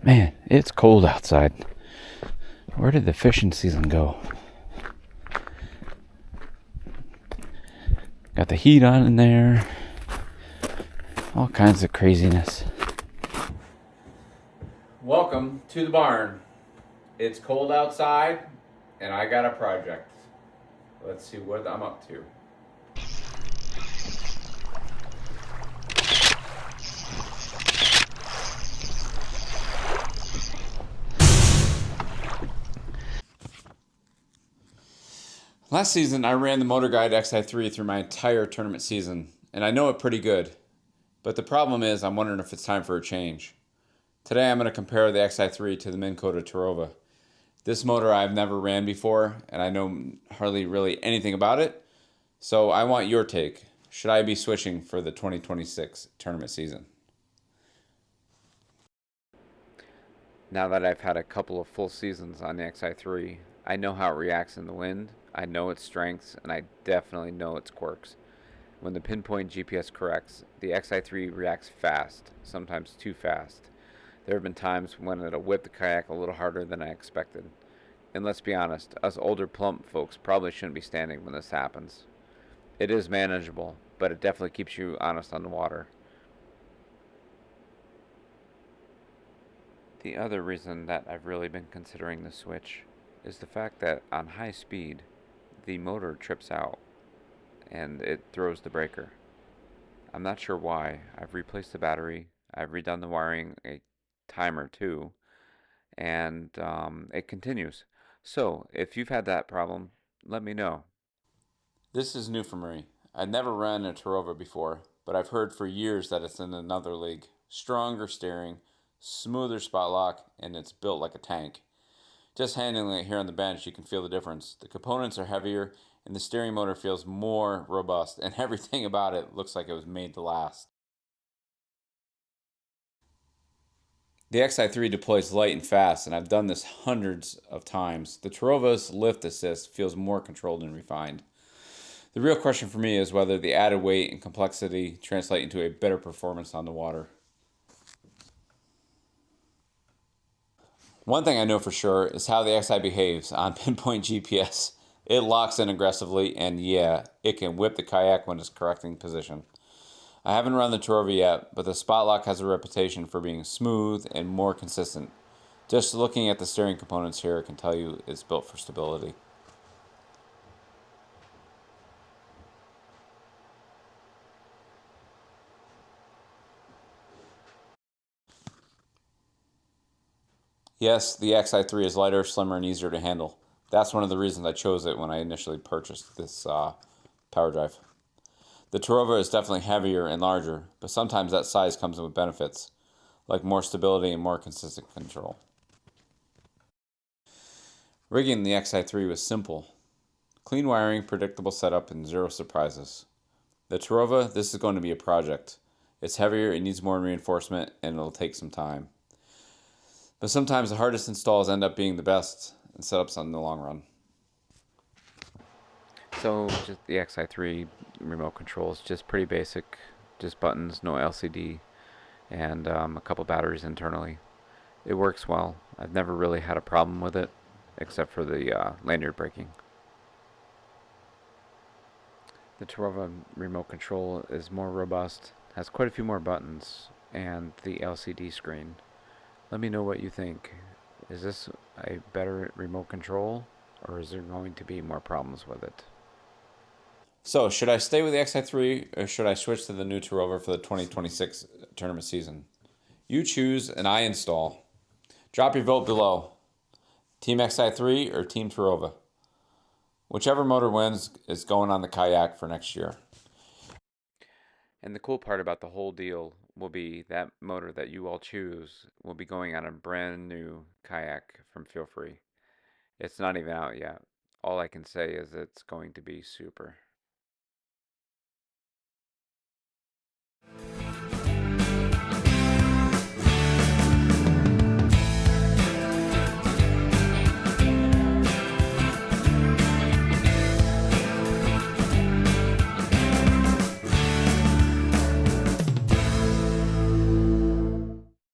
Man, it's cold outside. Where did the fishing season go? Got the heat on in there. All kinds of craziness. Welcome to the barn. It's cold outside, and I got a project. Let's see what I'm up to. Last season, I ran the MotorGuide Xi3 through my entire tournament season, and I know it pretty good. But the problem is, I'm wondering if it's time for a change. Today, I'm going to compare the Xi3 to the Minn Kota Terrova. This motor I've never ran before, and I know hardly really anything about it. So I want your take. Should I be switching for the 2026 tournament season? Now that I've had a couple of full seasons on the Xi3, I know how it reacts in the wind, I know its strengths, and I definitely know its quirks. When the PinPoint GPS corrects, the Xi3 reacts fast, sometimes too fast. There have been times when it'll whip the kayak a little harder than I expected. And let's be honest, us older plump folks probably shouldn't be standing when this happens. It is manageable, but it definitely keeps you honest on the water. The other reason that I've really been considering the switch is the fact that on high speed, the motor trips out and it throws the breaker. I'm not sure why. I've replaced the battery, I've redone the wiring a time or two, and it continues. So, if you've had that problem, let me know. This is new for me. I'd never run a Terrova before, but I've heard for years that it's in another league. Stronger steering, smoother spot lock, and it's built like a tank. Just handling it here on the bench, you can feel the difference. The components are heavier, and the steering motor feels more robust, and everything about it looks like it was made to last. The Xi3 deploys light and fast, and I've done this hundreds of times. The Terrova's lift assist feels more controlled and refined. The real question for me is whether the added weight and complexity translate into a better performance on the water. One thing I know for sure is how the Xi behaves on PinPoint GPS. It locks in aggressively, and yeah, it can whip the kayak when it's correcting position. I haven't run the Terrova yet, but the spot lock has a reputation for being smooth and more consistent. Just looking at the steering components here, I can tell you it's built for stability. Yes, the Xi3 is lighter, slimmer, and easier to handle. That's one of the reasons I chose it when I initially purchased this power drive. The Terrova is definitely heavier and larger, but sometimes that size comes with benefits, like more stability and more consistent control. Rigging the Xi3 was simple. Clean wiring, predictable setup, and zero surprises. The Terrova, this is going to be a project. It's heavier, it needs more reinforcement, and it'll take some time. But sometimes the hardest installs end up being the best and setups in the long run. So just the Xi3 remote control is just pretty basic, just buttons, no LCD, and a couple batteries internally. It works well. I've never really had a problem with it, except for the lanyard braking. The Terrova remote control is more robust, has quite a few more buttons, and the LCD screen. Let me know what you think. Is this a better remote control, or is there going to be more problems with it? So, should I stay with the Xi3 or should I switch to the new Terrova for the 2026 tournament season? You choose and I install. Drop your vote below. Team Xi3 or Team Terrova? Whichever motor wins is going on the kayak for next year. And the cool part about the whole deal will be that motor that you all choose will be going on a brand new kayak from Feel Free. It's not even out yet. All I can say is it's going to be super.